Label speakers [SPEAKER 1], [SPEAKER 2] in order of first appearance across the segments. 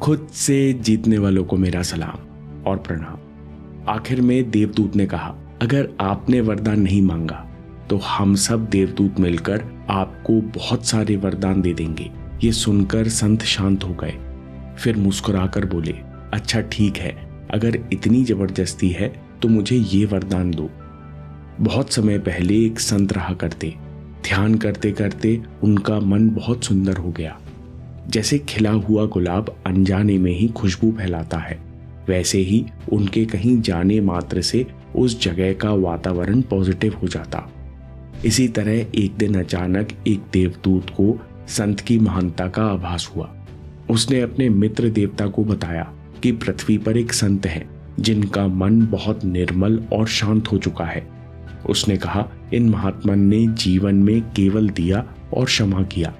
[SPEAKER 1] खुद से जीतने वालों को मेरा सलाम और प्रणाम। आखिर में देवदूत ने कहा, अगर आपने वरदान नहीं मांगा तो हम सब देवदूत मिलकर आपको बहुत सारे वरदान दे देंगे। ये सुनकर संत शांत हो गए, फिर मुस्कुराकर बोले, अच्छा ठीक है, अगर इतनी जबरदस्ती है तो मुझे ये वरदान दो। बहुत समय पहले एक संत रहा करते। ध्यान करते करते उनका मन बहुत सुंदर हो गया। जैसे खिला हुआ गुलाब अनजाने में ही खुशबू फैलाता है, वैसे ही उनके कहीं जाने मात्र से उस जगह का वातावरण पॉजिटिव हो जाता। इसी तरह एक दिन अचानक एक देवदूत को संत की महानता का आभास हुआ। उसने अपने मित्र देवता को बताया कि पृथ्वी पर एक संत है जिनका मन बहुत निर्मल और शांत हो चुका है। उसने कहा, इन महात्मन ने जीवन में केवल दिया और क्षमा किया।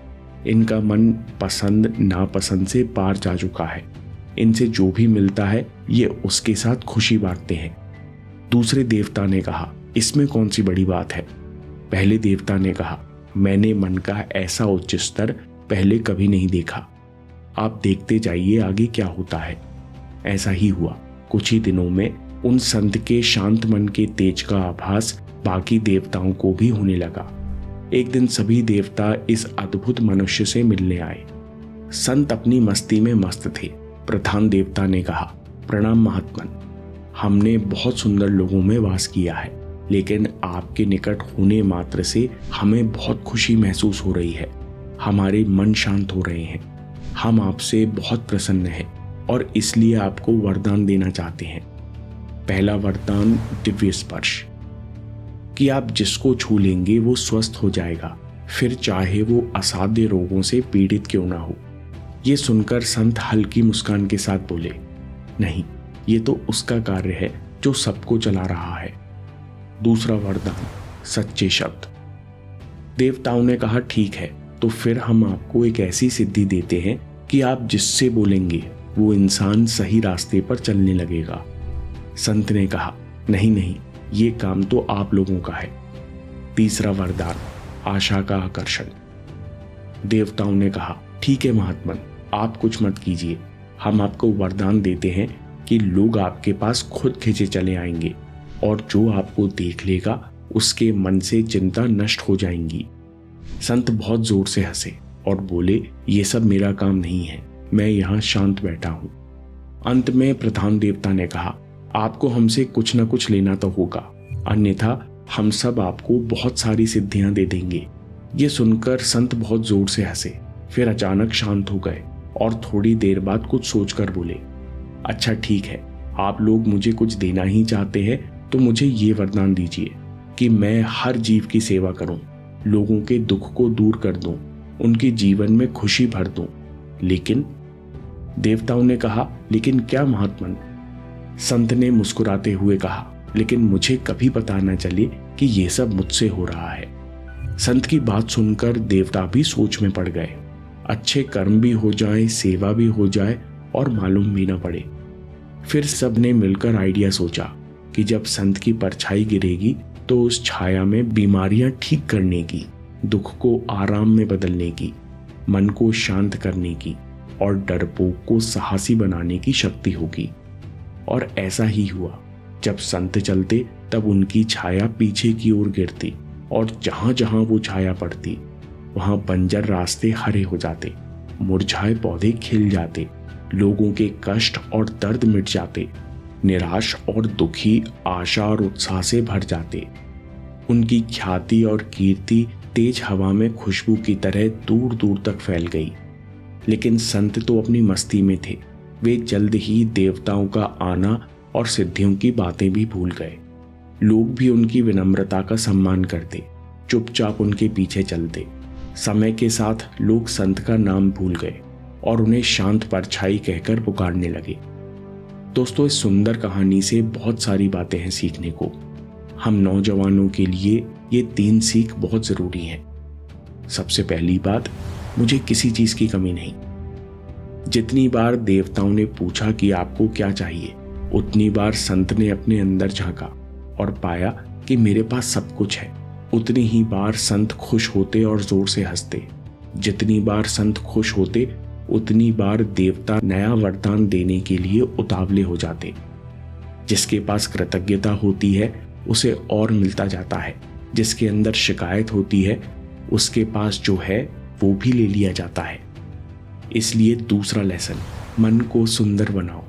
[SPEAKER 1] इनका मन पसंद नापसंद से पार जा चुका है। इनसे जो भी मिलता है ये उसके साथ खुशी बांटते हैं। दूसरे देवता ने कहा, इसमें कौन सी बड़ी बात है। पहले देवता ने कहा, मैंने मन का ऐसा उच्च स्तर पहले कभी नहीं देखा। आप देखते जाइए आगे क्या होता है। ऐसा ही हुआ। कुछ ही दिनों में उन संत के शांत मन के तेज का आभास बाकी देवताओं को भी होने लगा। एक दिन सभी देवता इस अद्भुत मनुष्य से मिलने आए। संत अपनी मस्ती में मस्त थे। प्रधान देवता ने कहा, प्रणाम महात्मन, हमने बहुत सुंदर लोगों में वास किया है, लेकिन आपके निकट होने मात्र से हमें बहुत खुशी महसूस हो रही है। हमारे मन शांत हो रहे हैं। हम आपसे बहुत प्रसन्न हैं और इसलिए आपको वरदान देना चाहते हैं। पहला वरदान दिव्य स्पर्श, कि आप जिसको छू लेंगे वो स्वस्थ हो जाएगा, फिर चाहे वो असाध्य रोगों से पीड़ित क्यों ना हो। ये सुनकर संत हल्की मुस्कान के साथ बोले, नहीं, ये तो उसका कार्य है जो सबको चला रहा है। दूसरा वरदान सच्चे शब्द। देवताओं ने कहा, ठीक है, तो फिर हम आपको एक ऐसी सिद्धि देते हैं कि आप जिससे बोलेंगे वो इंसान सही रास्ते पर चलने लगेगा। संत ने कहा, नहीं नहीं, ये काम तो आप लोगों का है। तीसरा वरदान आशा का आकर्षण। देवताओं ने कहा, ठीक है महात्मन, आप कुछ मत कीजिए। हम आपको वरदान देते हैं कि लोग आपके पास खुद खींचे चले आएंगे और जो आपको देख लेगा उसके मन से चिंता नष्ट हो जाएंगी। संत बहुत जोर से हंसे और बोले, ये सब मेरा काम नहीं है, मैं यहाँ शांत बैठा हूँ। अंत में प्रधान देवता ने कहा, आपको हमसे कुछ न कुछ लेना तो होगा, अन्यथा हम सब आपको बहुत सारी सिद्धियां दे देंगे। ये सुनकर संत बहुत जोर से हंसे, फिर अचानक शांत हो गए और थोड़ी देर बाद कुछ सोचकर बोले, अच्छा ठीक है, आप लोग मुझे कुछ देना ही चाहते हैं तो मुझे ये वरदान दीजिए कि मैं हर जीव की सेवा करूं, लोगों के दुख को दूर कर दूं, उनके जीवन में खुशी भर दूं। लेकिन देवताओं ने कहा, लेकिन क्या महात्मन। संत ने मुस्कुराते हुए कहा, लेकिन मुझे कभी पता न चले कि यह सब मुझसे हो रहा है। संत की बात सुनकर देवता भी सोच में पड़ गए। अच्छे कर्म भी हो जाए, सेवा भी हो जाए और मालूम भी न पड़े। फिर सबने मिलकर आइडिया सोचा कि जब संत की परछाई गिरेगी तो उस छाया में बीमारियां ठीक करने की, दुख को आराम में बदलने की, मन को शांत करने की और डरपोक को साहसी बनाने की शक्ति होगी। और ऐसा ही हुआ। जब संत चलते तब उनकी छाया पीछे की ओर गिरती और जहां जहां वो छाया पड़ती वहां बंजर रास्ते हरे हो जाते, मुरझाए पौधे खिल जाते, लोगों के कष्ट और दर्द मिट जाते, निराश और दुखी आशा और उत्साह से भर जाते। उनकी ख्याति और कीर्ति तेज हवा में खुशबू की तरह दूर दूर तक फैल गई। लेकिन संत तो अपनी मस्ती में थे। वे जल्द ही देवताओं का आना और सिद्धियों की बातें भी भूल गए। लोग भी उनकी विनम्रता का सम्मान करते, चुपचाप उनके पीछे चलते। समय के साथ लोग संत का नाम भूल गए और उन्हें शांत परछाई कहकर पुकारने लगे। दोस्तों, इस सुंदर कहानी से बहुत सारी बातें हैं सीखने को। हम नौजवानों के लिए ये 3 सीख बहुत जरूरी हैं। सबसे पहली बात, मुझे किसी चीज की कमी नहीं। जितनी बार देवताओं ने पूछा कि आपको क्या चाहिए, उतनी बार संत ने अपने अंदर झांका और पाया कि मेरे पास सब कुछ है। उतनी ही बार संत खुश होते और जोर से हंसते। जितनी बार संत खुश होते उतनी बार देवता नया वरदान देने के लिए उतावले हो जाते। जिसके पास कृतज्ञता होती है उसे और मिलता जाता है, जिसके अंदर शिकायत होती है उसके पास जो है वो भी ले लिया जाता है। इसलिए दूसरा लेसन, मन को सुंदर बनाओ।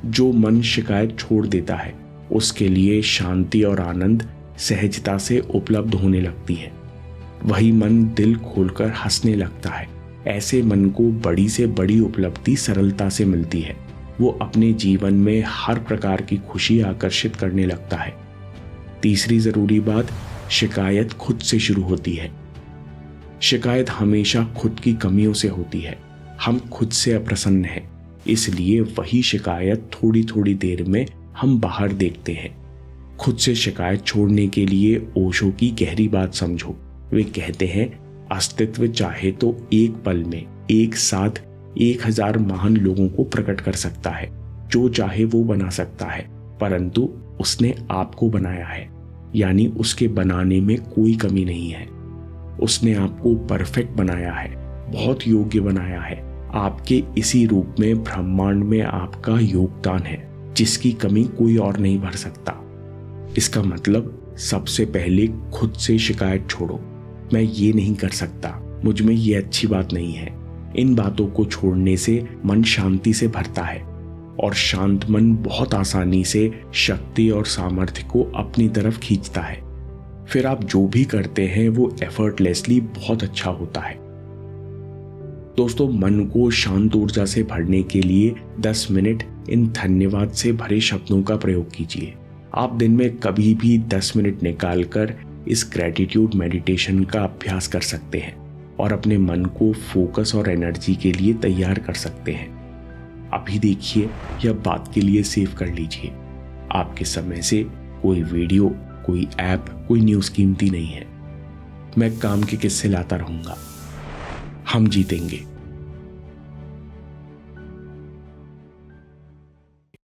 [SPEAKER 1] जो मन शिकायत छोड़ देता है उसके लिए शांति और आनंद सहजता से उपलब्ध होने लगती है। वही मन दिल खोलकर हंसने लगता है। ऐसे मन को बड़ी से बड़ी उपलब्धि सरलता से मिलती है। वो अपने जीवन में हर प्रकार की खुशी आकर्षित करने लगता है। तीसरी जरूरी बात, शिकायत खुद से शुरू होती है। शिकायत हमेशा खुद की कमियों से होती है। हम खुद से अप्रसन्न हैं, इसलिए वही शिकायत थोड़ी थोड़ी देर में हम बाहर देखते हैं। खुद से शिकायत छोड़ने के लिए ओशो की गहरी बात समझो। वे कहते हैं, अस्तित्व चाहे तो एक पल में एक साथ 1000 महान लोगों को प्रकट कर सकता है। जो चाहे वो बना सकता है, परंतु उसने आपको बनाया है, यानी उसके बनाने में कोई कमी नहीं है। उसने आपको परफेक्ट बनाया है, बहुत योग्य बनाया है। आपके इसी रूप में ब्रह्मांड में आपका योगदान है, जिसकी कमी कोई और नहीं भर सकता। इसका मतलब सबसे पहले खुद से शिकायत छोड़ो। मैं ये नहीं कर सकता, मुझ में ये अच्छी बात नहीं है। इन बातों को छोड़ने से मन शांति से भरता है और शांत मन बहुत आसानी से शक्ति और सामर्थ्य को अपनी तरफ खींचता है। फिर आप जो भी करते हैं वो एफर्टलेसली बहुत अच्छा होता है। दोस्तों, मन को शांत ऊर्जा से भरने के लिए 10 मिनट इन धन्यवाद से भरे शब्दों का प्रयोग कीजिए। आप दिन में कभी भी 10 मिनट निकालकर इस ग्रैटिट्यूड मेडिटेशन का अभ्यास कर सकते हैं और अपने मन को फोकस और एनर्जी के लिए तैयार कर सकते हैं। अभी देखिए या बात के लिए सेव कर लीजिए। आपके समय से कोई वीडियो, कोई ऐप, कोई न्यूज़ कीमती नहीं है। मैं काम के किस्से लाता रहूंगा। हम जीतेंगे।